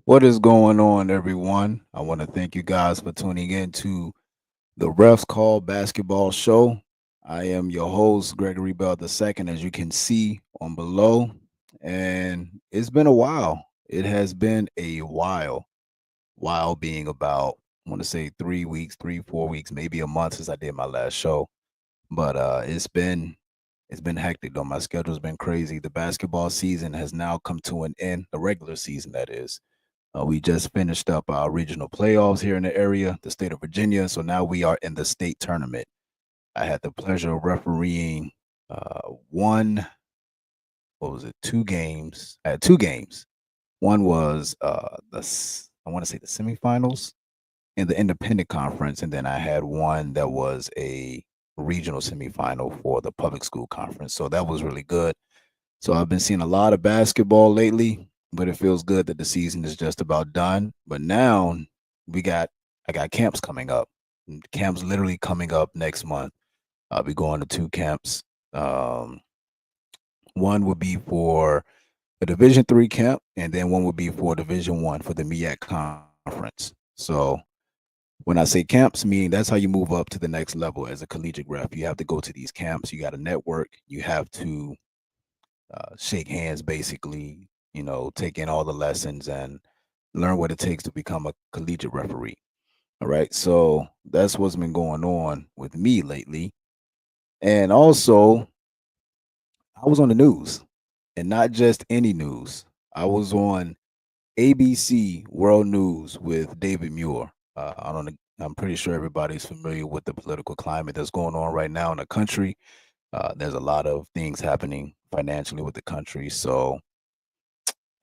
What is going on, everyone? I want to thank you guys for tuning in to the Refs Call Basketball Show. I am your host, Gregory Bell II, as you can see on below. And it's been a while. It has been a while being about, I want to say 3 weeks, 4 weeks, maybe a month since I did my last show. But it's been hectic though. My schedule's been crazy. The basketball season has now come to an end, the regular season that is. We just finished up our regional playoffs here in the area, the state of Virginia. So now we are in the state tournament. I had the pleasure of refereeing one, what was it, 2 games. I had 2 games. One was I want to say the semifinals in the independent conference, and then I had one that was a regional semifinal for the public school conference. So that was really good. So I've been seeing a lot of basketball lately, but it feels good that the season is just about done. But now we got I got camps coming up. Camps literally coming up next month. I'll be going to 2 camps. Um, one would be for a Division 3 camp, and then one would be for Division 1 for the MEAC conference. So when I say camps, meaning that's how you move up to the next level as a collegiate ref. You have to go to these camps. You got to network. You have to shake hands, basically, take in all the lessons and learn what it takes to become a collegiate referee. All right. So that's what's been going on with me lately. And also, I was on the news, and not just any news. I was on ABC World News with David Muir. I don't. I'm pretty sure everybody's familiar with the political climate that's going on right now in the country. There's a lot of things happening financially with the country, so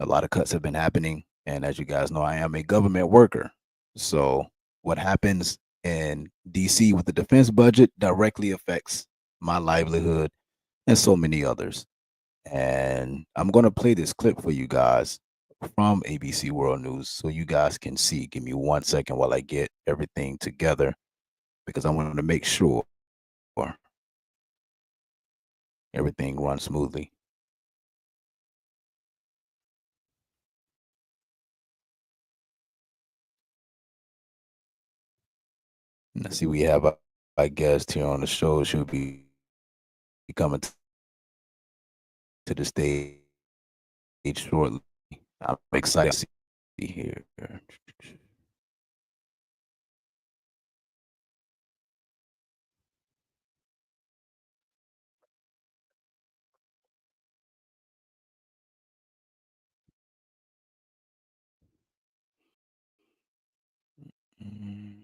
a lot of cuts have been happening. And as you guys know, I am a government worker. So what happens in DC with the defense budget directly affects my livelihood and so many others. And I'm going to play this clip for you guys from ABC World News so you guys can see. Give me 1 second while I get everything together because I want to make sure everything runs smoothly. Let's see, we have a guest here on the show. She'll be coming to the stage shortly. I'm excited to see here. Mm.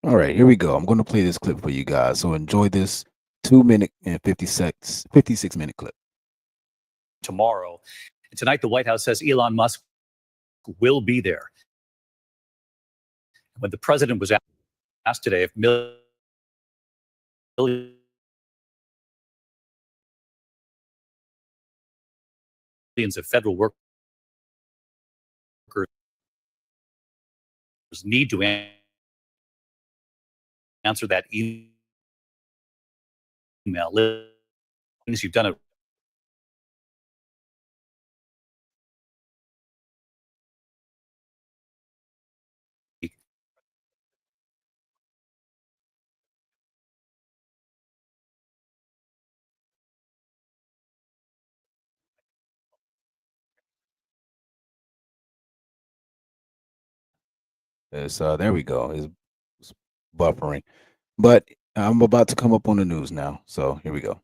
All right, here we go. I'm going to play this clip for you guys. So enjoy this 2 minute and 56 minute clip. Tomorrow. And tonight, the White House says Elon Musk will be there. When the president was asked today if millions of federal workers need to answer that email, you've done it. There we go. It's buffering. But I'm about to come up on the news now. So here we go.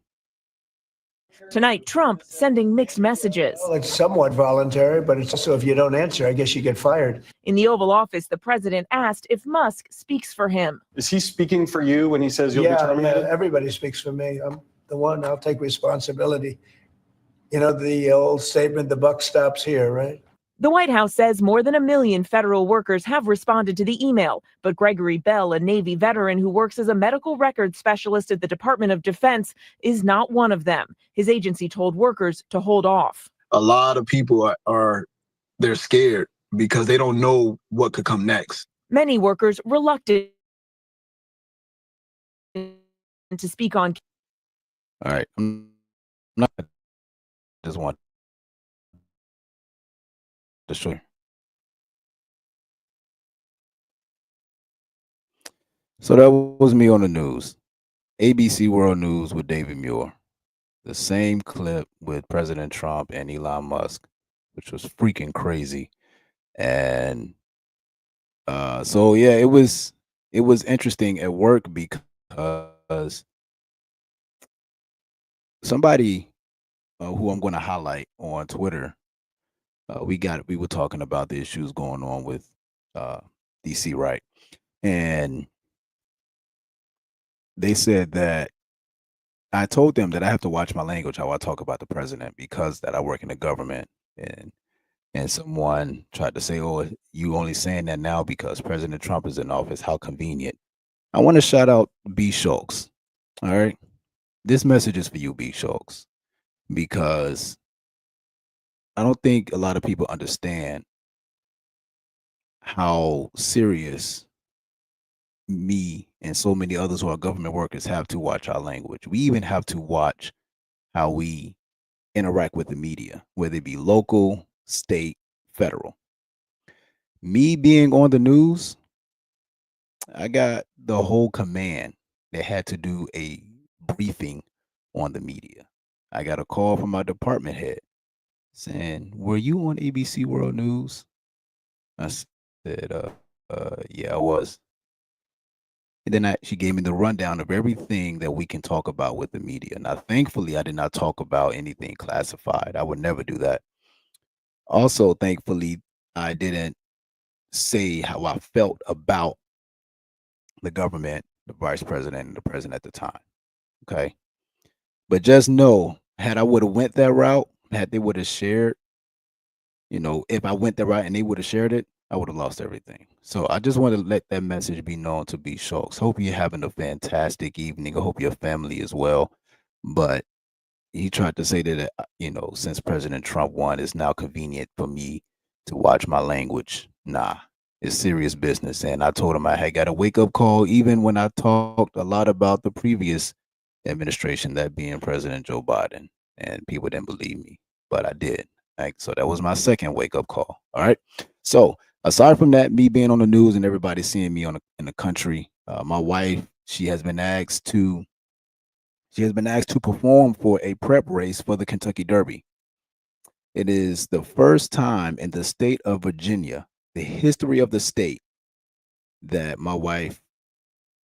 Tonight, Trump sending mixed messages. Well, it's somewhat voluntary, but it's also if you don't answer, I guess you get fired. In the Oval Office, the president asked if Musk speaks for him. Is he speaking for you when he says you'll be terminated? Yeah, everybody speaks for me. I'm the one. I'll take responsibility. You know the old statement, the buck stops here, right? The White House says more than 1 million federal workers have responded to the email, but Gregory Bell, a Navy veteran who works as a medical records specialist at the Department of Defense, is not one of them. His agency told workers to hold off. A lot of people they're scared because they don't know what could come next. Many workers reluctant to speak on. All right. I'm not just want to show you. So that was me on the news. ABC World News with David Muir. The same clip with President Trump and Elon Musk, which was freaking crazy. And so yeah, it was interesting at work because somebody who I'm going to highlight on Twitter, we were talking about the issues going on with DC, right? And they said that I told them that I have to watch my language how I talk about the president because that I work in the government, and someone tried to say, "Oh, you only saying that now because President Trump is in office? How convenient." I want to shout out B. Schultz. All right, this message is for you, B. Schultz, because I don't think a lot of people understand how serious me and so many others who are government workers have to watch our language. We even have to watch how we interact with the media, whether it be local, state, federal. Me being on the news, I got the whole command that had to do a briefing on the media. I got a call from my department head saying, "Were you on ABC World News?" I said, yeah, I was." And then she gave me the rundown of everything that we can talk about with the media. Now, thankfully, I did not talk about anything classified. I would never do that. Also, thankfully, I didn't say how I felt about the government, the vice president, and the president at the time. Okay. But just know, had I would have went that route, had they would have shared, if I went that route and they would have shared it, I would have lost everything. So I just want to let that message be known to B. Schultz. Hope you're having a fantastic evening. I hope your family is well. But he tried to say that, since President Trump won, it's now convenient for me to watch my language. Nah, it's serious business. And I told him I had got a wake up call, even when I talked a lot about the previous administration, that being President Joe Biden. And people didn't believe me, but I did. So that was my second wake up call. All right. So aside from that, me being on the news and everybody seeing me in the country, my wife, she has been asked to perform for a prep race for the Kentucky Derby. It is the first time in the state of Virginia, the history of the state, that my wife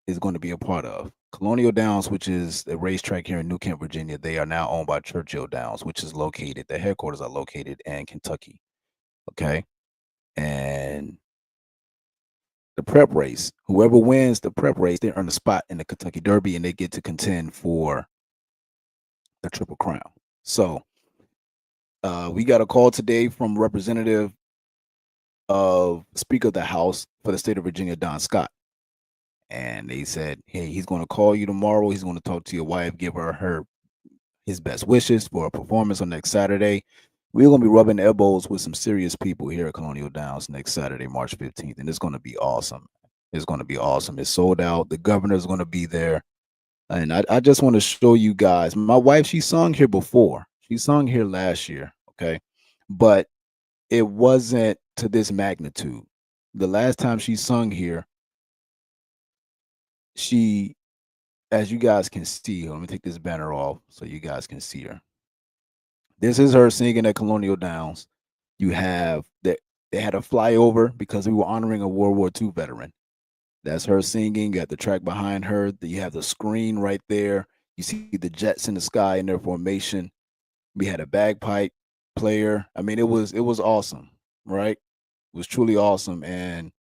is going to be a part of. Colonial Downs, which is a racetrack here in New Kent, Virginia, they are now owned by Churchill Downs, which is the headquarters are located in Kentucky. Okay. And the prep race, whoever wins the prep race, they earn a spot in the Kentucky Derby and they get to contend for the Triple Crown. So we got a call today from representative of Speaker of the House for the state of Virginia, Don Scott. And they said, hey, he's going to call you tomorrow. He's going to talk to your wife, give her his best wishes for a performance on next Saturday. We're going to be rubbing elbows with some serious people here at Colonial Downs next Saturday, March 15th. And it's going to be awesome. It's going to be awesome. It's sold out. The governor's going to be there. And I just want to show you guys. My wife, she sung here before. She sung here last year. Okay. But it wasn't to this magnitude. The last time she sung here, as you guys can see, let me take this banner off so you guys can see her. This is her singing at Colonial Downs. You have that they had a flyover because we were honoring a World War II veteran. That's her singing. You got the track behind her. You have the screen right there. You see the jets in the sky in their formation. We had a bagpipe player. I mean, it was awesome, right? It was truly awesome, and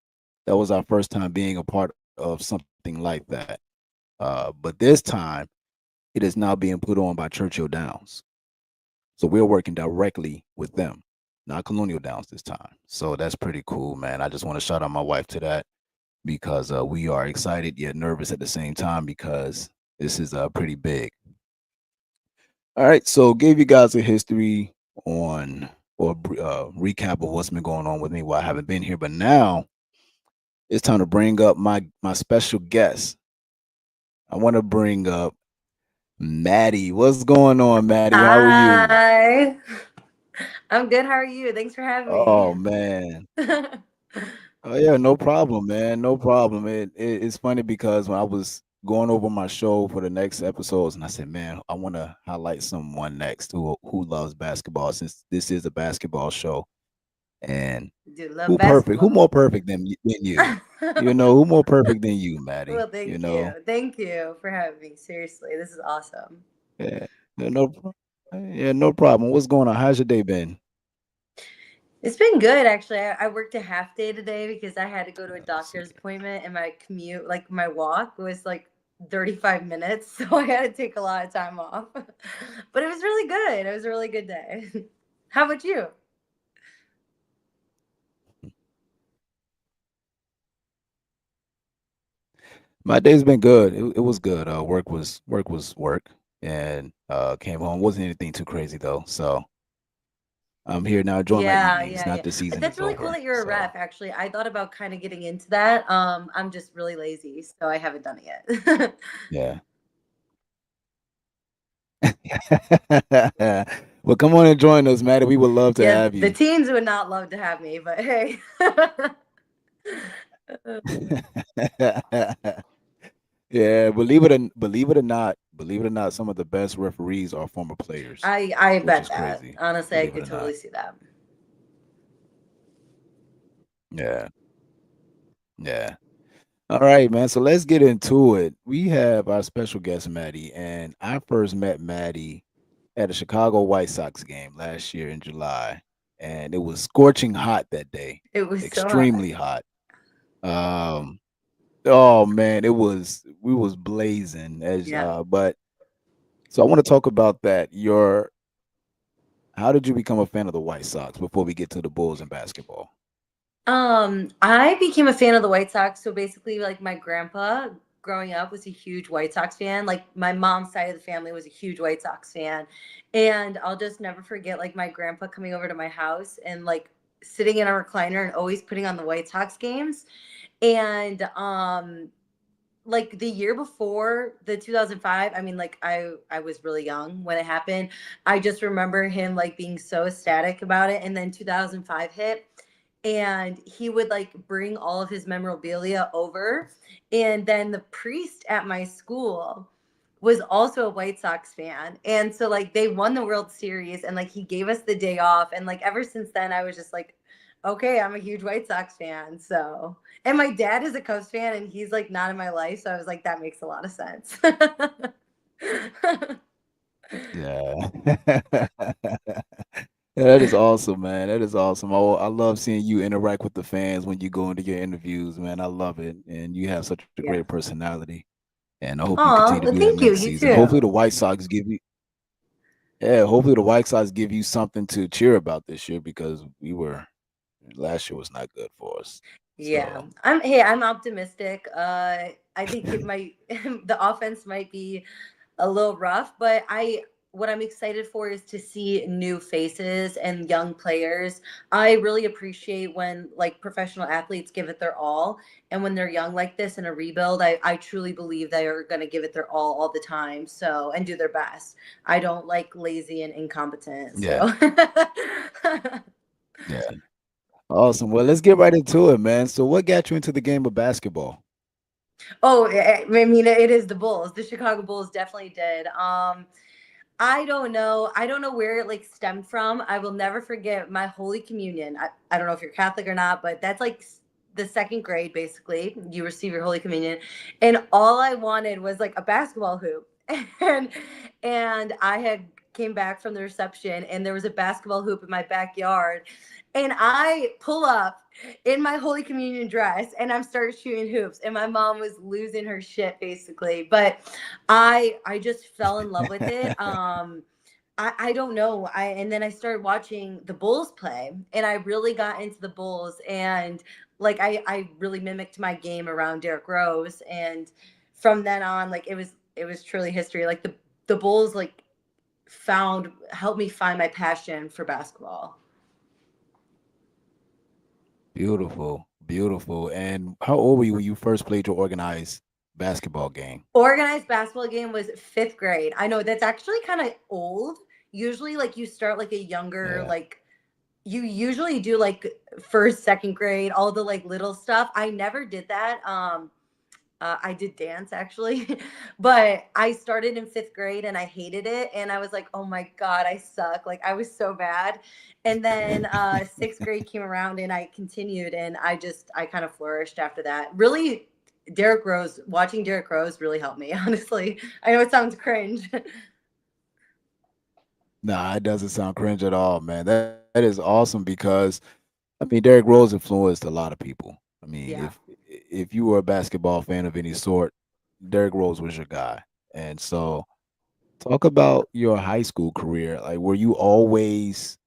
that was our first time being a part of something like that. But this time, it is now being put on by Churchill Downs. So we're working directly with them. not Colonial Downs this time. So that's pretty cool, man. I just want to shout out my wife to that because we are excited yet nervous at the same time because this is pretty big. All right, so gave you guys a history on or recap of what's been going on with me while I haven't been here, but now it's time to bring up my special guest. I want to bring up Maddie. What's going on, Maddie? How are you? Hi. I'm good. How are you? Thanks for having me. Oh man. Oh yeah, no problem, man. No problem. It's funny because when I was going over my show for the next episodes, and I said, man, I want to highlight someone next who loves basketball since this is a basketball show. And Dude, love who perfect? Who basketball. more perfect than you? You know, who more perfect than you, Maddie? Well, You thank you. know, Thank you for having me. Seriously, this is awesome. yeah, yeah, yeah, no problem. What's going on? How's your day been? It's been good, actually. I worked a half day today because I had to go to a Let's see. doctor's appointment, and my commute, like my walk, was like 35 minutes. So I had to take a lot of time off. But it was really good. It was a really good day. How about you? My day's been good. It was good. Work was work, and came home. Wasn't anything too crazy though. So I'm here now enjoying my Yeah, evenings. yeah, Not yeah. the season That's is really cool over. that you're a So rep, actually. I thought about kind of getting into that. I'm just really lazy, so I haven't done it yet. yeah. Well, come on and join us, Maddie. We would love to Yeah, have the you. teens would not love to have me, but hey. Yeah, believe it or not, some of the best referees are former players, I which bet is that. crazy. Honestly, I Believe it could or not. totally see that. Yeah, yeah. All right, man. So let's get into it. We have our special guest, Maddie, and I first met Maddie at a Chicago White Sox game last year in July, and it was scorching hot that day, It was so hot. extremely hot. Um, oh man, we was blazing as Yeah. but so I want to talk about that. How did you become a fan of the White Sox before we get to the Bulls and basketball? I became a fan of the White Sox. So basically, like my grandpa growing up was a huge White Sox fan. Like my mom's side of the family was a huge White Sox fan. And I'll just never forget like my grandpa coming over to my house and like sitting in a recliner and always putting on the White Sox games. And like the year before the 2005, I mean, like I was really young when it happened. I just remember him like being so ecstatic about it, and then 2005 hit, and he would like bring all of his memorabilia over, and then the priest at my school was also a White Sox fan, and so like they won the World Series, and like he gave us the day off, and like ever since then I was just like, okay, I'm a huge White Sox fan. So, and my dad is a Cubs fan, and he's like not in my life, so I was like, that makes a lot of sense. Yeah. Yeah, that is awesome, man. That is awesome. I love seeing you interact with the fans when you go into your interviews, man. I love it. And you have such a Yeah. great personality. And I hope you Oh, continue to well, do that thank you. next You season. Hopefully the too. White Sox give you yeah, hopefully the White Sox give you something to cheer about this year because we were last year was not good for us. Yeah, So I'm optimistic. I think it might the offense might be a little rough, but I what I'm excited for is to see new faces and young players. I really appreciate when like professional athletes give it their all, and when they're young like this in a rebuild, I truly believe they are going to give it their all the time. So and do their best. I don't like lazy and incompetent. yeah, So yeah. Awesome. Well, let's get right into it, man. So what got you into the game of basketball? oh, I mean it is the Bulls. The Chicago Bulls definitely did. I don't know. I don't know where it like stemmed from. I will never forget my Holy Communion. I don't know if you're Catholic or not, but that's like the second grade basically. You receive your Holy Communion. And all I wanted was like a basketball hoop. And I had came back from the reception and there was a basketball hoop in my backyard. And I pull up in my Holy Communion dress and I'm start shooting hoops. And my mom was losing her shit basically. But I just fell in love with it. I don't know. And then I started watching the Bulls play, and I really got into the Bulls, and like I really mimicked my game around Derrick Rose, and from then on, like it was truly history. Like the Bulls like helped me find my passion for basketball. Beautiful, beautiful. And how old were you when you first played your organized basketball game? Organized basketball game was 5th grade. I know that's actually kind of old. Usually like you start like a younger, Yeah. like you usually do like 1st, 2nd grade, all the like little stuff. I never did that. I did dance actually, but I started in 5th grade and I hated it. And I was like, oh my God, I suck. Like I was so bad. And then 6th grade came around and I continued, and I kind of flourished after that. Really, watching Derrick Rose really helped me, honestly. I know it sounds cringe. Nah, it doesn't sound cringe at all, man. That is awesome because I mean Derrick Rose influenced a lot of people. I mean, Yeah. if you were a basketball fan of any sort, Derrick Rose was your guy. And so talk about your high school career. Like, were you always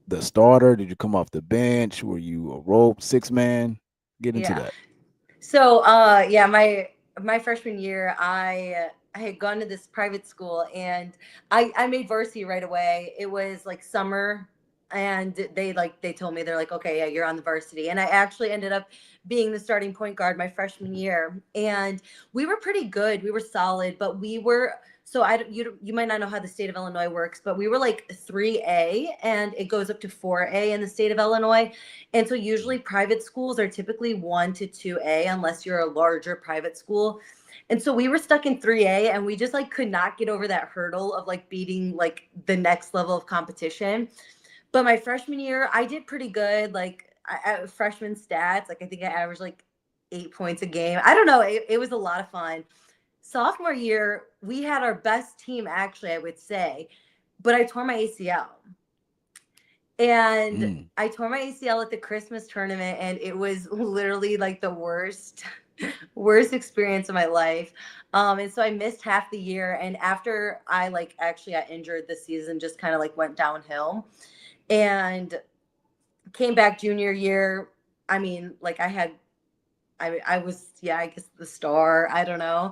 the starter? Did you come off the bench? Were you a role 6 man? Get into Yeah. that. So, yeah, my freshman year, I had gone to this private school, and I made varsity right away. It was like summer, and they told me, they're like, okay, yeah, you're on the varsity, and I actually ended up being the starting point guard my freshman year, and we were pretty good. We were solid, but we were. So you might not know how the state of Illinois works, but we were like 3A, and it goes up to 4A in the state of Illinois. And so usually private schools are typically 1 to 2A unless you're a larger private school. And so we were stuck in 3A, and we just like could not get over that hurdle of like beating like the next level of competition. But my freshman year, I did pretty good. Like freshman stats, like I think I averaged like 8 points a game. I don't know. It was a lot of fun. Sophomore year, we had our best team, actually, I would say, but I tore my ACL. And Mm. I tore my ACL at the Christmas tournament, and it was literally like the worst experience of my life. And so I missed half the year. And after I like actually got injured, the season just kind of like went downhill. And came back junior year. I mean, like I was, yeah, I guess the star. I don't know.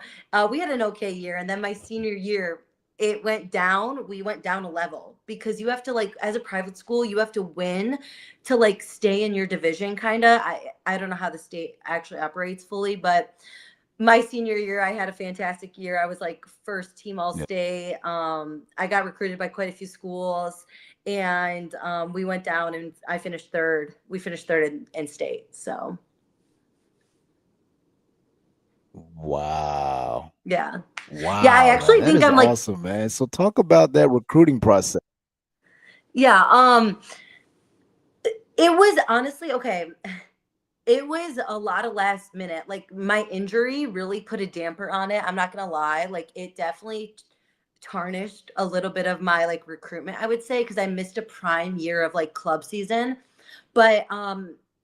We had an okay year. And then my senior year, it went down. We went down a level because you have to, like, as a private school, you have to win to like stay in your division, kind of. I don't know how the state actually operates fully, but my senior year, I had a fantastic year. I was like first team all Yeah. state. I got recruited by quite a few schools, and we went down, and I finished third. We finished third in state. So, Wow. yeah. Yeah, I Wow. Now actually that think is I'm like, awesome, man. So talk about that recruiting process. yeah, it was honestly okay. It was a lot of last minute. Like my injury really put a damper on it. I'm not gonna lie. Like it definitely tarnished a little bit of my like recruitment, I would say, because I missed a prime year of like club season. But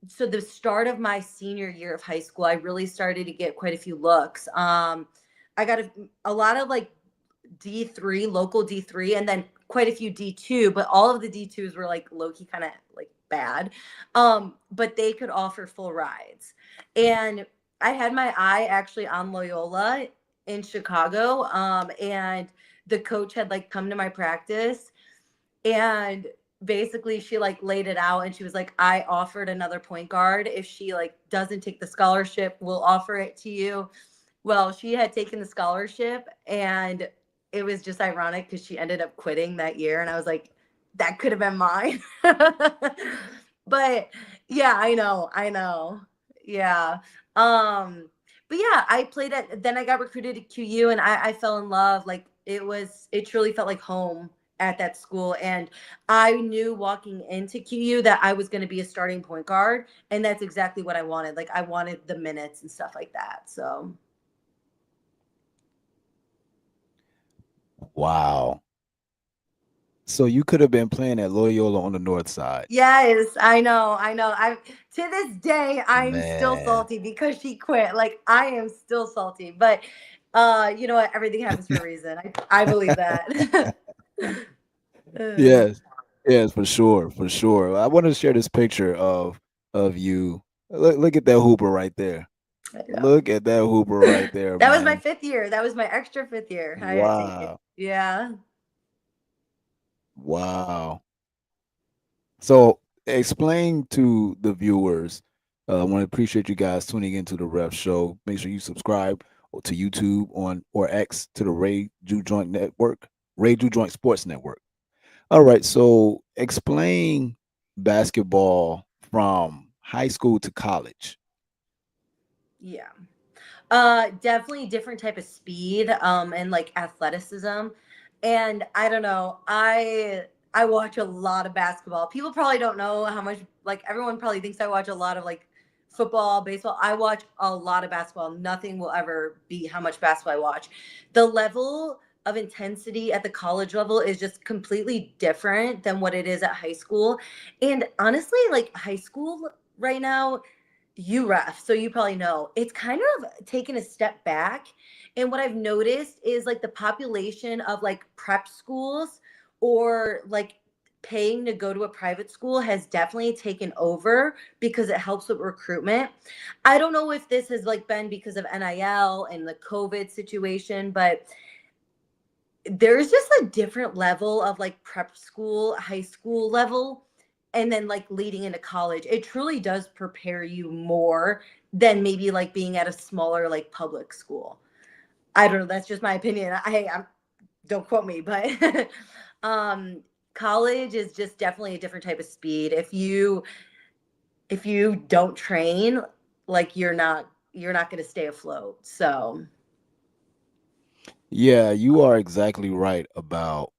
so the start of my senior year of high school, I really started to get quite a few looks. I got a lot of like D3, local D3, and then quite a few D2, but all of the D2s were like low key kind of like bad. But they could offer full rides. And I had my eye actually on Loyola in Chicago. And the coach had like come to my practice, and basically she like laid it out, and she was like, I offered another point guard. If she like doesn't take the scholarship, we'll offer it to you. Well, she had taken the scholarship, and it was just ironic because she ended up quitting that year. And I was like, that could have been mine. But yeah, I know. I know. Yeah. But yeah, I played then I got recruited to QU, and I fell in love. Like it truly felt like home at that school. And I knew walking into QU that I was going to be a starting point guard. And that's exactly what I wanted. Like I wanted the minutes and stuff like that. So Wow. So you could have been playing at Loyola on the north side. yes, I know. I know. I to this day I'm still Man. salty because she quit. Like I am still salty. But you know what? Everything happens for a reason. I believe that. Uh, Yes, yes, for sure, for sure. I want to share this picture of you. Look at that hooper right there. I know. Look at that hooper right there, That was my man. 5th year. That was my extra 5th year. I had to take it. Wow, Yeah. wow. So explain to the viewers. I want to appreciate you guys tuning into the Ref Show. Make sure you subscribe to YouTube on or X to the Ray Ju Joint Network, Ray Ju Joint Sports Network. All right. So explain basketball from high school to college. Yeah. Definitely different type of speed, and like athleticism. And I don't know, I watch a lot of basketball. People probably don't know how much, like everyone probably thinks I watch a lot of like football, baseball. I watch a lot of basketball. Nothing will ever beat how much basketball I watch. The level of intensity at the college level is just completely different than what it is at high school. And honestly, like high school right now, you ref, so you probably know it's kind of taken a step back. And what I've noticed is like the population of like prep schools or like paying to go to a private school has definitely taken over because it helps with recruitment. I don't know if this has like been because of NIL and the COVID situation, but there's just a different level of like prep school, high school level, and then like leading into college. It truly does prepare you more than maybe like being at a smaller like public school. I don't know. That's just my opinion. I'm don't quote me, but um, college is just definitely a different type of speed. If you don't train, like you're not going to stay afloat. So Yeah, you are exactly right about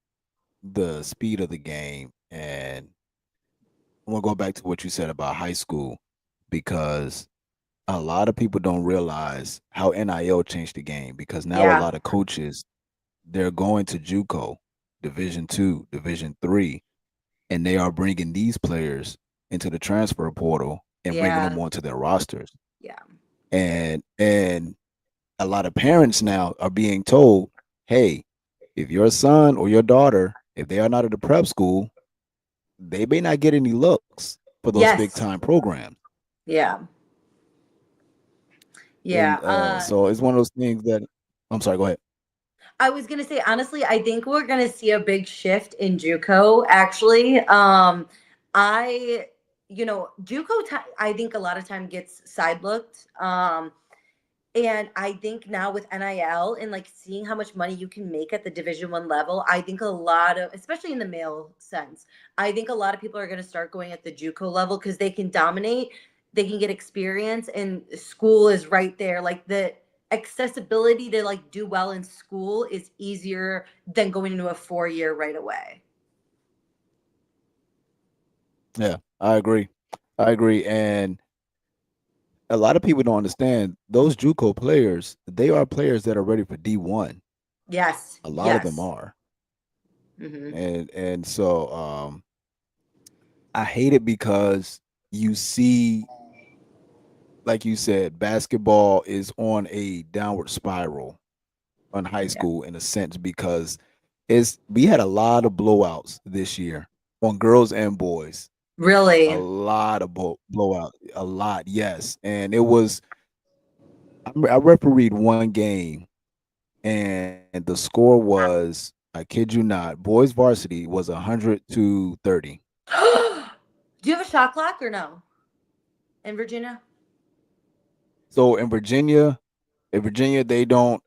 the speed of the game. And I want to go back to what you said about high school because a lot of people don't realize how NIL changed the game because now a yeah, lot of coaches they're going to JUCO, Division 2, Division 3, and they are bringing these players into the transfer portal and bringing them yeah, onto their rosters. yeah. And a lot of parents now are being told, "Hey, if your son or your daughter, if they are not at a prep school, they may not get any looks for those big Yes, time programs." yeah, yeah. And so it's one of those things that I'm sorry, go ahead. I was gonna say honestly, I think we're gonna see a big shift in JUCO. Actually, I, JUCO. I think a lot of time gets side looked. And I think now with NIL and like seeing how much money you can make at the Division 1 level, I think a lot of, especially in the male sense, I think a lot of people are going to start going at the JUCO level because they can dominate, they can get experience, and school is right there. Like the accessibility to like do well in school is easier than going into a 4 year right away. Yeah, I agree. I agree. And a lot of people don't understand those JUCO players, they are players that are ready for D1. Yes, A lot of them yes. are. Hmm. And so I hate it because you see, like you said, basketball is on a downward spiral on high Yeah. school in a sense because it's we had a lot of blowouts this year on girls and boys. A Really? lot of blowout, a lot, yes. And it was I refereed one game and the score was, I kid you not, boys varsity was 100-30. Do you have a shot clock or no in Virginia? So in Virginia they don't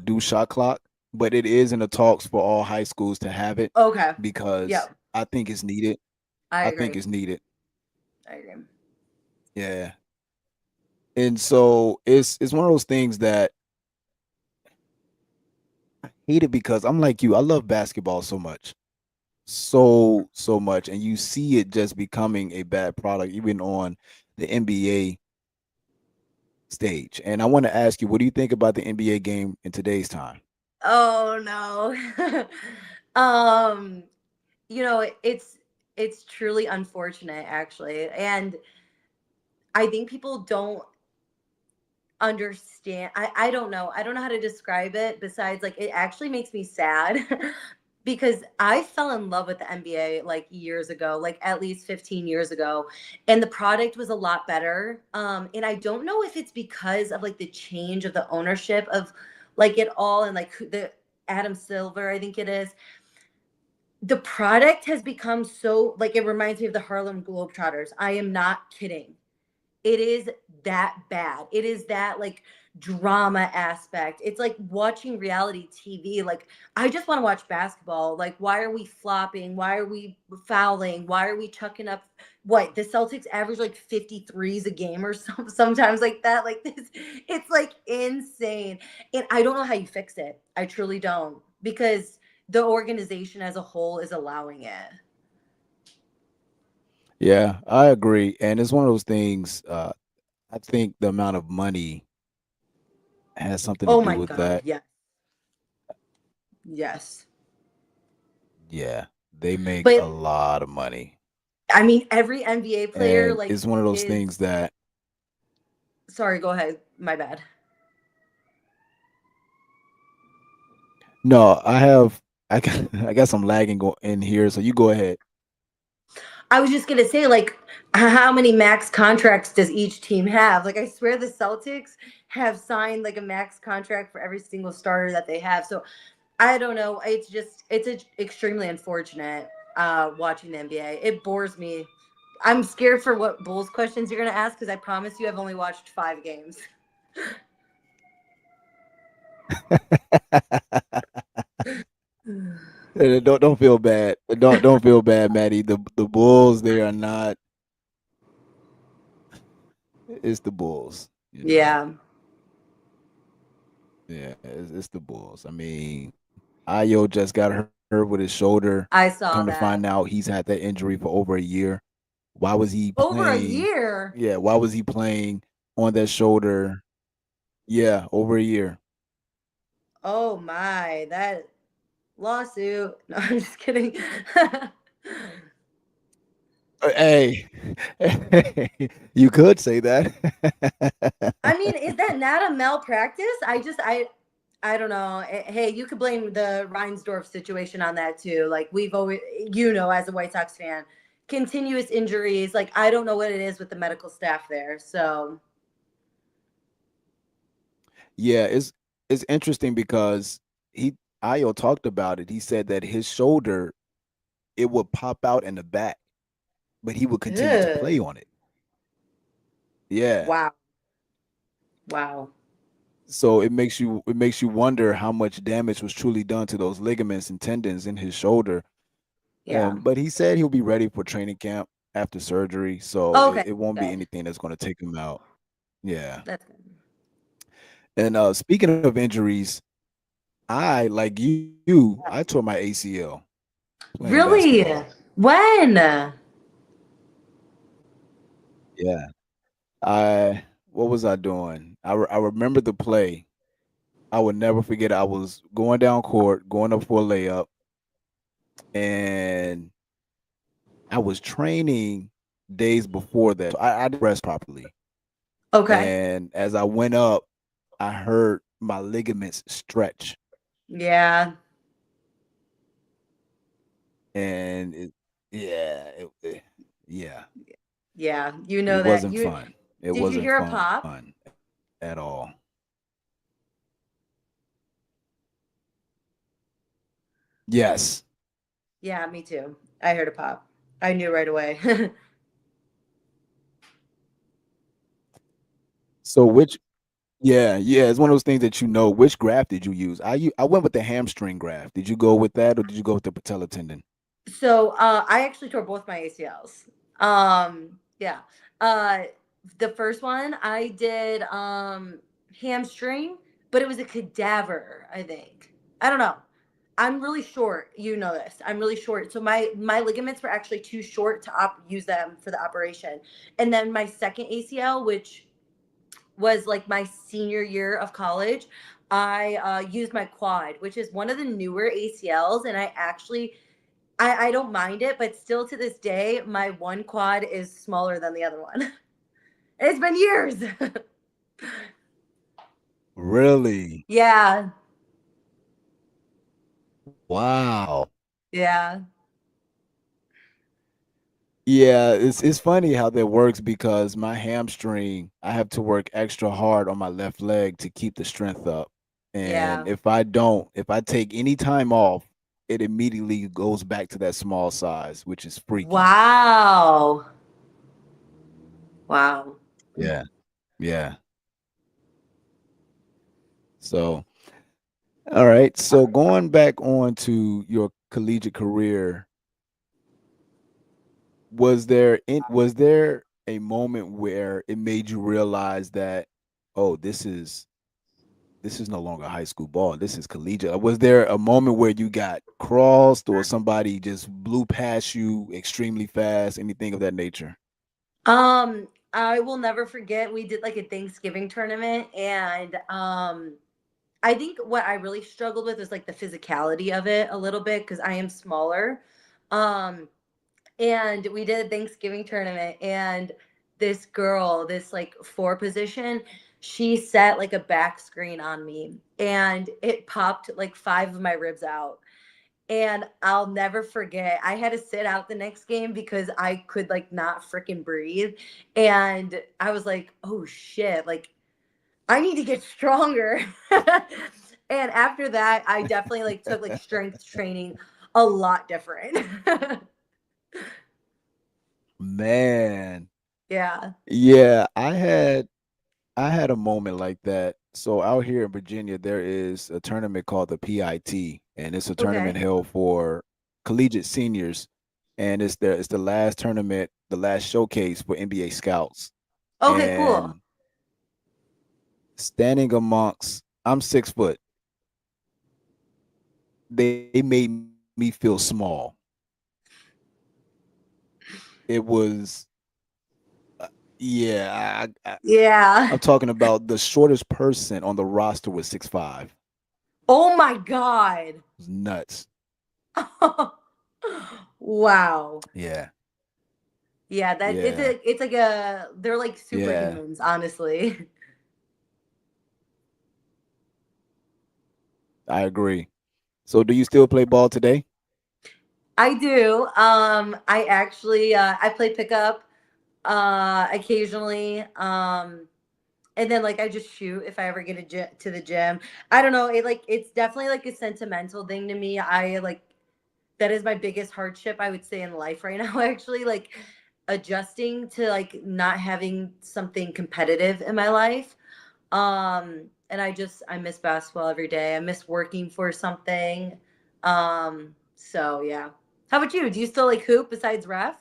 do shot clock, but it is in the talks for all high schools to have it Okay. because Yep. I think it's needed. I I think agree. it's needed. I agree. Yeah. And so it's one of those things that I hate it because I'm like you, I love basketball so much. So much, and you see it just becoming a bad product even on the NBA stage. And I want to ask you, what do you think about the NBA game in today's time? Oh no. um, it's truly unfortunate actually. And I think people don't understand. I don't know. I don't know how to describe it besides like it actually makes me sad because I fell in love with the NBA like years ago, like at least 15 years ago, and the product was a lot better. And I don't know if it's because of like the change of the ownership of like it all and like the Adam Silver, I think it is. The product has become so like it reminds me of the Harlem Globetrotters. I am not kidding. It is that bad. It is that like drama aspect. It's like watching reality TV. Like I just want to watch basketball. Like why are we flopping? Why are we fouling? Why are we chucking up what? The Celtics average like 53s a game or sometimes like that. Like this it's like insane. And I don't know how you fix it. I truly don't because the organization as a whole is allowing it. Yeah, I agree. And it's one of those things, I think the amount of money has something to Oh do my with god, that. yes. Yes. Yeah, they make a But lot of money. I mean, every NBA player And like it's one of those is things that sorry, go ahead. My bad. no, I got some lagging in here, so you go ahead. I was just gonna say, like, how many max contracts does each team have? Like, I swear the Celtics have signed like a max contract for every single starter that they have. So I don't know. It's just extremely unfortunate watching the NBA. It bores me. I'm scared for what Bulls questions you're gonna ask because I promise you I've only watched 5 games. Don't feel bad. Don't feel bad, Maddie. The Bulls, they are not. It's the Bulls, you know. Yeah, Yeah, it's the Bulls. I mean, Ayo just got hurt with his shoulder. I Come to saw find that. out, he's had that injury for over a year. Why was he Over a playing? year. Yeah, why was he playing on that shoulder? Yeah, over a year. Oh my, that lawsuit. No, I'm just kidding. Hey, you could say that. I mean, is that not a malpractice? I don't know. Hey, you could blame the Reinsdorf situation on that too. Like we've always, as a White Sox fan, continuous injuries. Like I don't know what it is with the medical staff there. So Yeah, it's interesting because he Ayo talked about it. He said that his shoulder it would pop out in the back, but he would continue to ugh. play on it. Yeah. Wow, wow, So it makes you wonder how much damage was truly done to those ligaments and tendons in his shoulder. yeah. But he said he'll be ready for training camp after surgery, so Okay, it won't be good. anything that's going to take him out. Yeah. That's good. And speaking of injuries, I like I tore my ACL playing Really? basketball. When? Yeah. I what was I doing? I remember the play. I would never forget it. I was going down court, going up for a layup, and I was training days before that. So I didn't rest properly. Okay. And as I went up, I heard my ligaments stretch. Yeah. And yeah, yeah, Yeah. You it know that. wasn't fun. It Did you wasn't hear a pop? fun at all. Yes. Yeah, me too. I heard a pop. I knew right away. So yeah, it's one of those things that which graft did you use? I went with the hamstring graft. Did you go with that or did you go with the patella tendon? So I actually tore both my ACLs. Yeah. Uh the first one I did hamstring, but it was a cadaver, I think. I don't know. I'm really short. You know this. I'm really short. So my ligaments were actually too short to use them for the operation. And then my second ACL, which was like my senior year of college, I used my quad, which is one of the newer ACLs, and I don't mind it, but still to this day, my one quad is smaller than the other one. It's been years. Really? Yeah. Wow. Yeah. Yeah, it's funny how that works because my hamstring, I have to work extra hard on my left leg to keep the strength up. And Yeah. if I take any time off, it immediately goes back to that small size, which is freaky. Wow. Wow. Yeah. Yeah. So, all right. So going back on to your collegiate career, was there a moment where it made you realize that, oh, this is no longer high school ball. This is collegiate. Was there a moment where you got crossed or somebody just blew past you extremely fast? Anything of that nature? I will never forget we did like a Thanksgiving tournament and I think what I really struggled with was like the physicality of it a little bit because I am smaller. Um and we did a Thanksgiving tournament and this girl, this like four position, she set like a back screen on me and it popped like five of my ribs out. And I'll never forget. I had to sit out the next game because I could like not freaking breathe. And I was like, oh shit, like I need to get stronger. And after that, I definitely like took like strength training a lot different. Man. Yeah. Yeah, I had a moment like that. So out here in Virginia, there is a tournament called the PIT, and it's a tournament Okay. held for collegiate seniors, and it's the last tournament, the last showcase for NBA scouts. Okay, cool. And standing amongst, I'm 6 foot. They made me feel small. It was, yeah. I'm Yeah. talking about the shortest person on the roster was 6'5". It Oh my God. was nuts. Wow. Yeah, Yeah, that yeah, it's like a they're like yeah. superhumans, honestly. I agree. So, do you still play ball today? I do. I actually I play pickup occasionally. And then like I just shoot if I ever get to the gym. I don't know, it's definitely like a sentimental thing to me. I like that is my biggest hardship I would say in life right now actually like adjusting to like not having something competitive in my life. And I miss basketball every day. I miss working for something. So yeah. How about you? Do you still like hoop besides ref?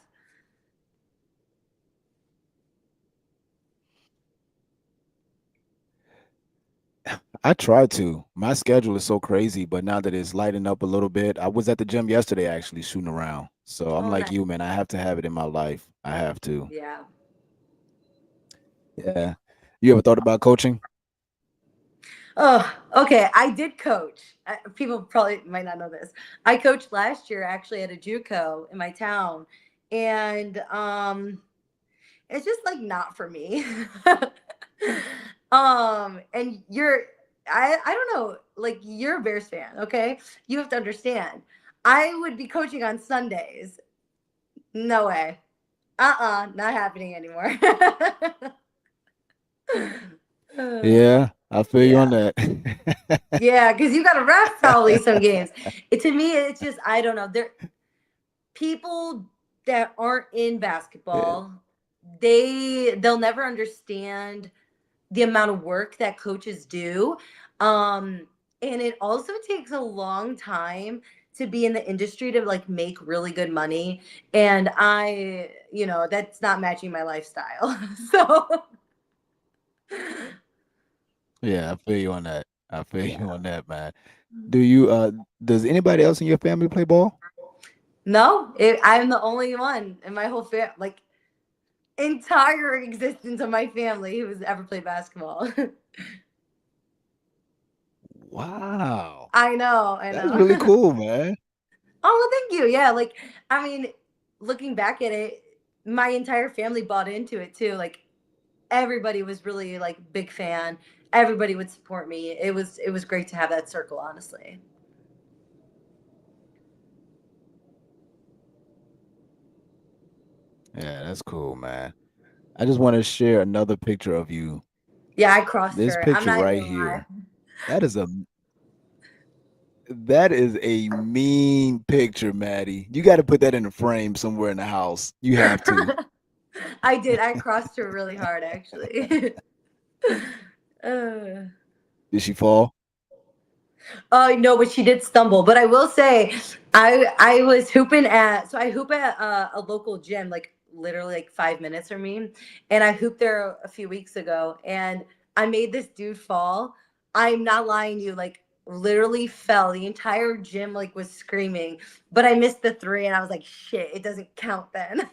I try to. My schedule is so crazy, but now that it's lighting up a little bit, I was at the gym yesterday actually shooting around. So I'm Oh, like nice. you, man. I have to have it in my life. I have to. Yeah. Yeah. You ever thought about coaching? Oh, okay. I did coach. People probably might not know this. I coached last year actually at a JUCO in my town, and it's just like not for me. And I don't know, like you're a Bears fan, okay? You have to understand. I would be coaching on Sundays. No way. Not happening anymore. Yeah, I feel you on Yeah. that. Yeah, because you got to ref probably some games. To me, it's just I don't know. There people that aren't in Yeah. basketball, they'll never understand the amount of work that coaches do. And it also takes a long time to be in the industry to like make really good money. And that's not matching my lifestyle. So Yeah, I feel you on that. I feel you yeah. on that, man. Do you does anybody else in your family play ball? No, I'm the only one in my whole like entire existence of my family who's ever played basketball. Wow. I know, I That's really know. cool, man. Oh, well, thank you. Yeah, like I mean, looking back at it, my entire family bought into it too. Like everybody was really like big fan. Everybody would support me. It was great to have that circle, honestly. Yeah, that's cool, man. I just want to share another picture of you. Yeah, I crossed This her. I'm picture not even right gonna lie. here. That is a that is a mean picture, Maddie. You got to put that in a frame somewhere in the house. You have to. I did. I crossed her really hard, actually. uh, Did she fall? oh no, but she did stumble. But I will say, I was hooping at so I hoop at a local gym, like literally like 5 minutes from me, and I hooped there a few weeks ago, and I made this dude fall. I'm not lying to you, like literally fell. The entire gym like was screaming, but I missed the three, and I was like, shit, it doesn't count then.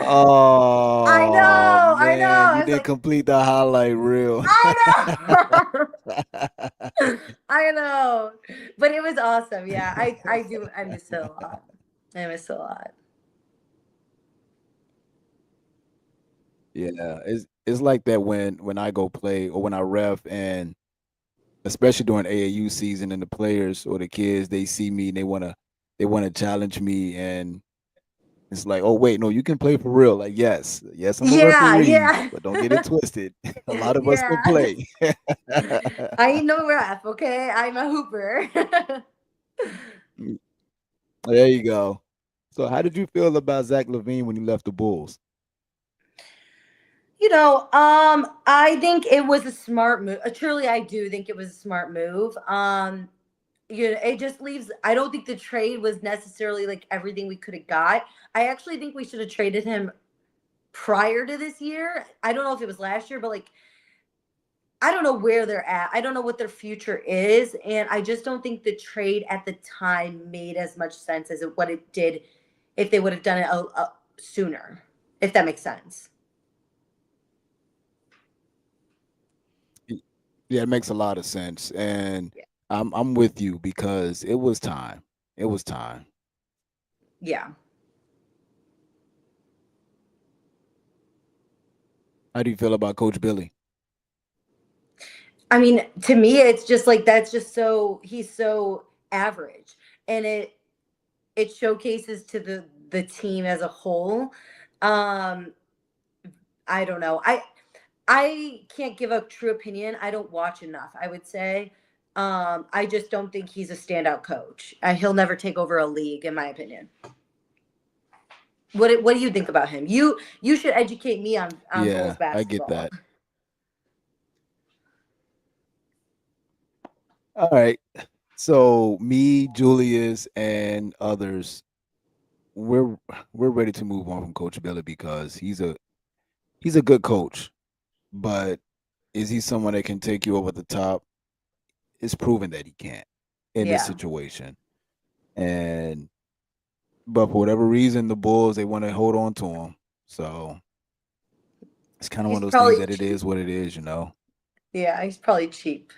I Oh know, I know. man, I you was didn't like, complete the highlight reel. I know. I know. But it was awesome. Yeah, I miss it a lot. I miss it a lot. Yeah, it's like that when I go play or when I ref, and especially during AAU season, and the players or the kids, they see me and they wanna challenge me, and it's like, oh wait, no, you can play for real. Like, yes, I'm a Yeah, referee, yeah. but don't get it twisted. A lot of us can Yeah. play. I ain't no ref, okay? I'm a hooper. There you go. So how did you feel about Zach Lavine when he left the Bulls? I think it was a smart move. Truly, I do think it was a smart move. It just leaves. I don't think the trade was necessarily like everything we could have got. I actually think we should have traded him prior to this year. I don't know if it was last year, but like I don't know where they're at. I don't know what their future is, and I just don't think the trade at the time made as much sense as what it did if they would have done it sooner. If that makes sense. Yeah, it makes a lot of sense, and Yeah. I'm with you because it was time. It was time. Yeah. How do you feel about Coach Billy? I mean, to me, it's just like that's just so he's so average, and it showcases to the team as a whole. Um, I don't know. I can't give a true opinion. I don't watch enough, I would say. I just don't think he's a standout coach. He'll never take over a league, in my opinion. What do you think about him? You should educate me on Bulls Yeah, I get basketball. that. All right. So me, Julius, and others, we're we're ready to move on from Coach Billy because he's a good coach, but is he someone that can take you over the top? It's proven that he can't in this Yeah, situation. And but for whatever reason, the Bulls they want to hold on to him. So it's kind of one he's of those things probably that it cheap. is what it is, you know. Yeah, he's probably cheap.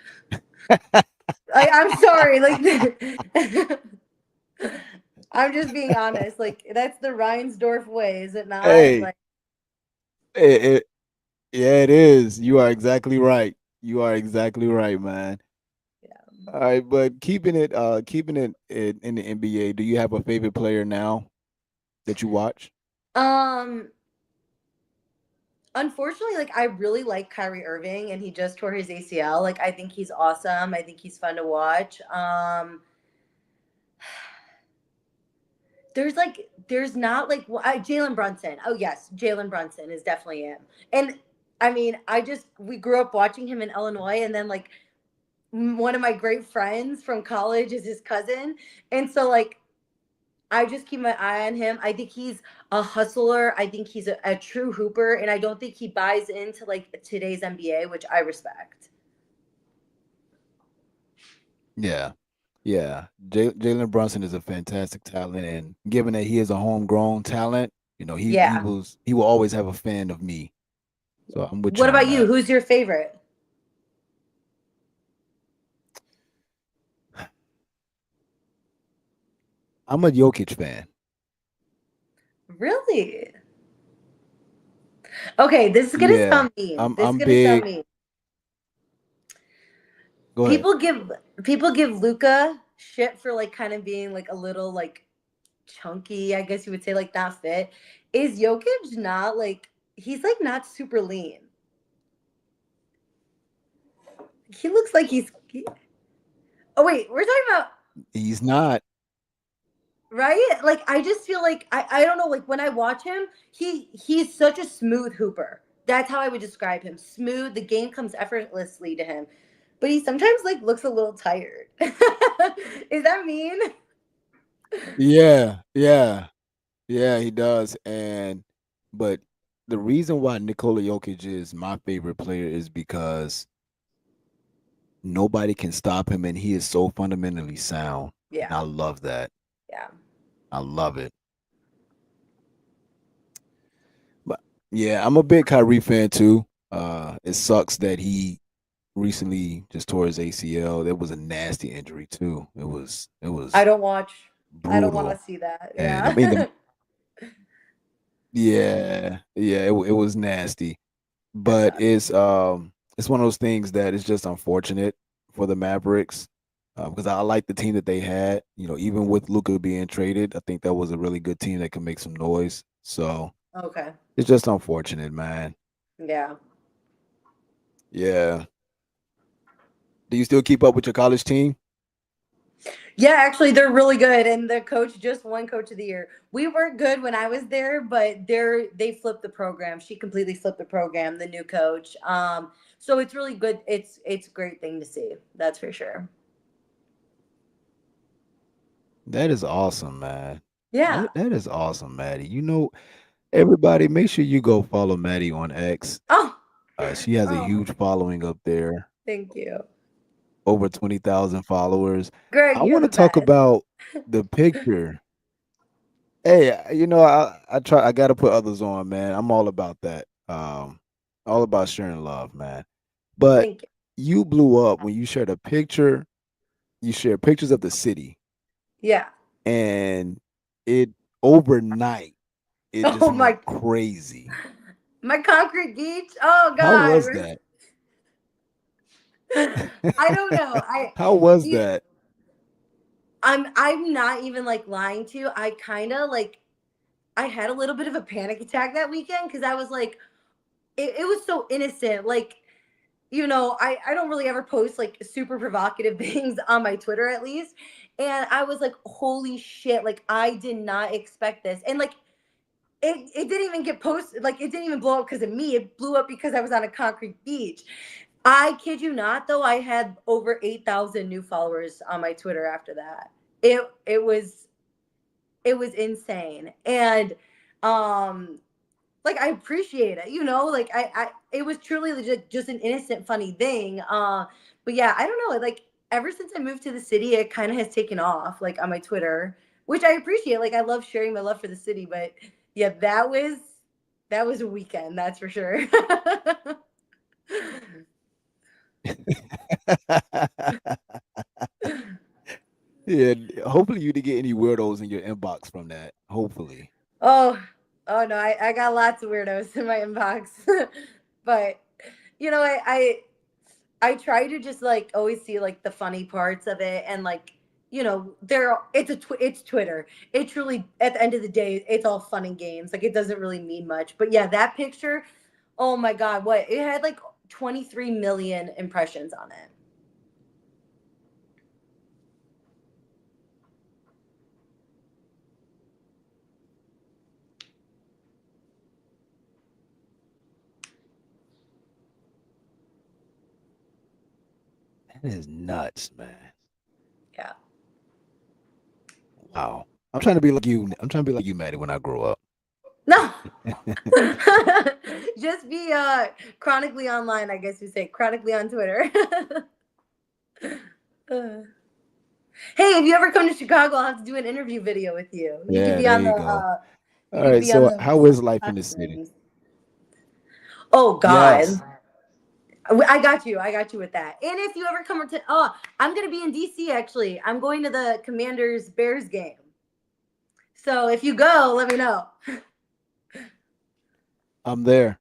I'm sorry, like I'm just being honest. Like that's the Reinsdorf way, is it not? Hey, Like it, yeah, it is. You are exactly right. You are exactly right, man. yeah. All right, but keeping it in the NBA, do you have a favorite player now that you watch? Um, Unfortunately, like I really like Kyrie Irving, and he just tore his ACL. Like I think he's awesome. I think he's fun to watch. There's not like Jalen Brunson. Oh yes, Jalen Brunson is definitely him. And I mean, we grew up watching him in Illinois, and then like one of my great friends from college is his cousin, and so like I just keep my eye on him. I think he's a hustler. I think he's a true hooper, and I don't think he buys into like today's NBA, which I respect. Yeah, yeah. Jalen Brunson is a fantastic talent, and given that he is a homegrown talent, Yeah. he will always have a fan of me. So I'm with you What on about you? that. Who's your favorite? I'm a Jokic fan. Really? Okay, this is gonna Yeah, sound mean. I'm This is I'm gonna sound big. mean. Go ahead. People give Luca shit for like kind of being like a little like chunky, I guess you would say, like not fit. is Jokic not like he's like not super lean. He looks like oh wait, we're talking about He's not. right? Like I just feel like I don't know, like when I watch him, he's such a smooth hooper. That's how I would describe him. Smooth, the game comes effortlessly to him. But he sometimes like looks a little tired. Is that mean? Yeah, yeah, yeah, he does. But the reason why Nikola Jokic is my favorite player is because nobody can stop him, and he is so fundamentally sound. And Yeah. I love that. Yeah. I love it. But yeah, I'm a big Kyrie fan too. It sucks that he recently just tore his ACL. That was a nasty injury too. It was I don't watch. I don't want to brutal. see that. And I Yeah. mean it was nasty. But Yeah. it's one of those things that is just unfortunate for the Mavericks. Because I like the team that they had. Even with Luka being traded, I think that was a really good team that can make some noise. So Okay. it's just unfortunate, man. Yeah. Yeah. Do you still keep up with your college team? Yeah, actually they're really good and the coach just won coach of the year. We weren't good when I was there, but they flipped the program. She completely flipped the program, the new coach. So it's really good. It's a great thing to see. That's for sure. That is awesome, man. Yeah. That is awesome, Maddie. Everybody, make sure you go follow Maddie on X. Oh. She has a Oh, huge following up there, thank you. over 20,000 followers. Greg, I you're want the to talk best. about the picture. Hey, I try. I got to put others on, man. I'm all about that. All about sharing love, man. But Thank you. you blew up when you shared a picture. You shared pictures of the city, Yeah. and it overnight it just Oh went crazy. my concrete beach. Oh How God. was that? I don't know. How was You, that? I'm not even like lying to you. I kind of like I had a little bit of a panic attack that weekend because I was like, it was so innocent. Like, I don't really ever post like super provocative things on my Twitter at least. And I was like, holy shit, like I did not expect this. And like it didn't even get posted, like it didn't even blow up because of me. It blew up because I was on a concrete beach. I kid you not, though, I had over 8,000 new followers on my Twitter after that. It was insane. And like I appreciate it, like I it was truly legit just an innocent funny thing. But yeah, I don't know, like ever since I moved to the city, it kind of has taken off like on my Twitter, which I appreciate. Like I love sharing my love for the city, but yeah, that was a weekend, that's for sure. Yeah, hopefully you didn't get any weirdos in your inbox from that. Hopefully. Oh, oh no, I got lots of weirdos in my inbox. But I try to just like always see like the funny parts of it, and like it's Twitter. It truly, at the end of the day, it's all fun and games. Like it doesn't really mean much. But yeah, that picture, oh my God, what it had like 23 million impressions on it. That is nuts, man. Yeah. Wow. I'm trying to be like you. I'm trying to be like you, Maddie, when I grow up. No. Just be chronically online, I guess you say, chronically on Twitter. Uh, hey, if you ever come to Chicago, I'll have to do an interview video with you. You can Yeah, be there on you the go. you All can right. be on So, the how is life in the city? platforms. Oh God. Yes. I got you. I got you with that. And if you ever come to I'm gonna be in DC actually. I'm going to the Commanders Bears game. So if you go, let me know. I'm there.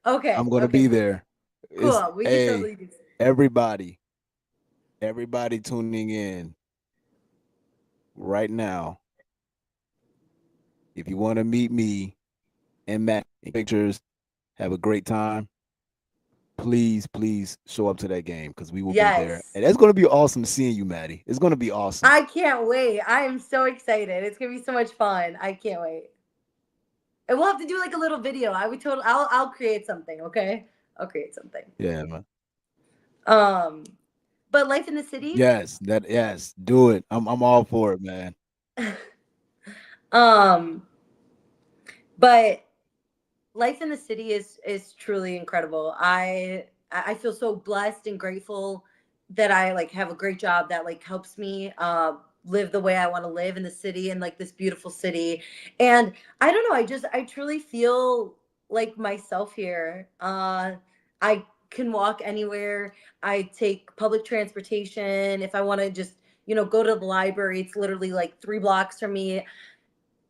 Okay. I'm gonna Okay, be cool. there. It's Cool. We can hey, totally do this. everybody, everybody tuning in right now. If you want to meet me, and Matt pictures. Have a great time. Please show up to that game because we will be there. Yes. And it's going to be awesome seeing you, Maddie. It's going to be awesome. I can't wait. I am so excited. It's gonna be so much fun. I can't wait. And we'll have to do like a little video. I'll create something, okay? I'll create something. Yeah, man. But life in the city, Yes, do it. I'm all for it, man. but life in the city is truly incredible. I feel so blessed and grateful that I like have a great job that like helps me live the way I want to live in the city and like this beautiful city. And I don't know, I truly feel like myself here. I can walk anywhere. I take public transportation. If I want to just, go to the library, it's literally like 3 blocks from me.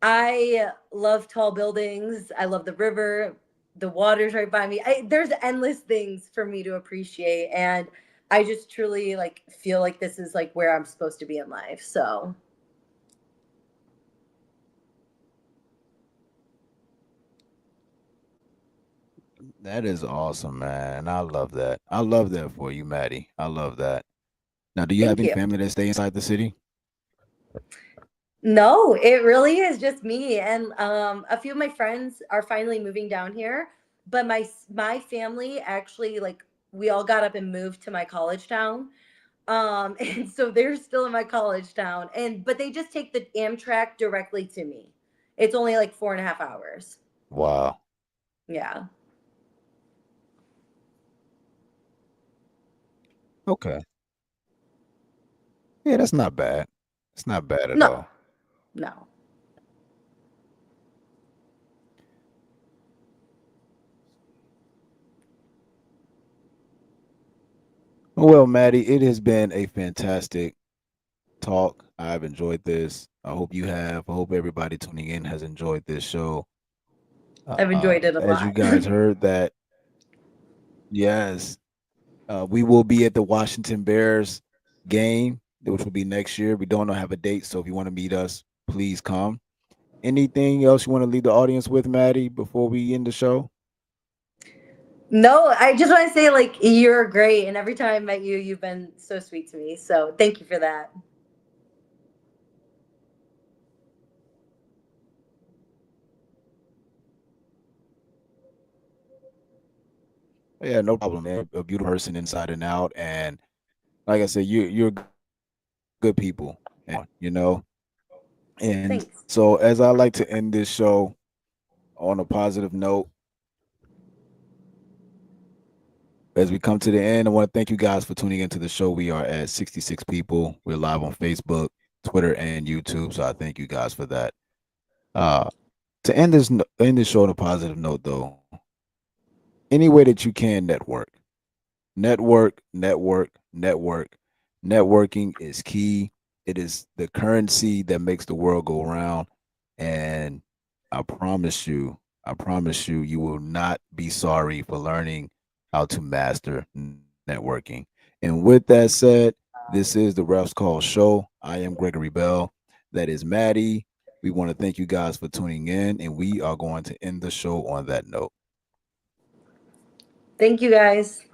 I love tall buildings. I love the river. The water's right by me. There's endless things for me to appreciate, and I just truly like feel like this is like where I'm supposed to be in life. So That is awesome, man. I love that. I love that for you, Maddie. I love that. Now, do you have thank any you. family that stay inside the city? No, it really is just me, and a few of my friends are finally moving down here. But my family actually like we all got up and moved to my college town. And so they're still in my college town, but they just take the Amtrak directly to me. It's only like 4.5 hours. Wow. Yeah. Okay. Yeah, that's not bad. It's not bad at No, all. no. Well, Maddie, it has been a fantastic talk. I've enjoyed this. I hope you have. I hope everybody tuning in has enjoyed this show. I've enjoyed it a As you lot. guys heard that, yes, we will be at the Washington Bears game, which will be next year. We don't have a date, so if you want to meet us, please come. Anything else you want to leave the audience with, Maddie, before we end the show? No, I just want to say like you're great, and every time I met you, you've been so sweet to me. So thank you for that. Yeah, no problem, man. A beautiful person inside and out, and like I said, you're good people, and. And Thanks. so, as I like to end this show on a positive note, as we come to the end, I want to thank you guys for tuning into the show. We are at 66 people. We're live on Facebook, Twitter, and YouTube. So I thank you guys for that. Uh, to end this show on a positive note, though, any way that you can network. Network, network, network. Networking is key. It is the currency that makes the world go around. And I promise you, you will not be sorry for learning how to master networking. And with that said, this is the Refs Call Show. I am Gregory Bell. That is Maddie. We want to thank you guys for tuning in, and we are going to end the show on that note. Thank you guys.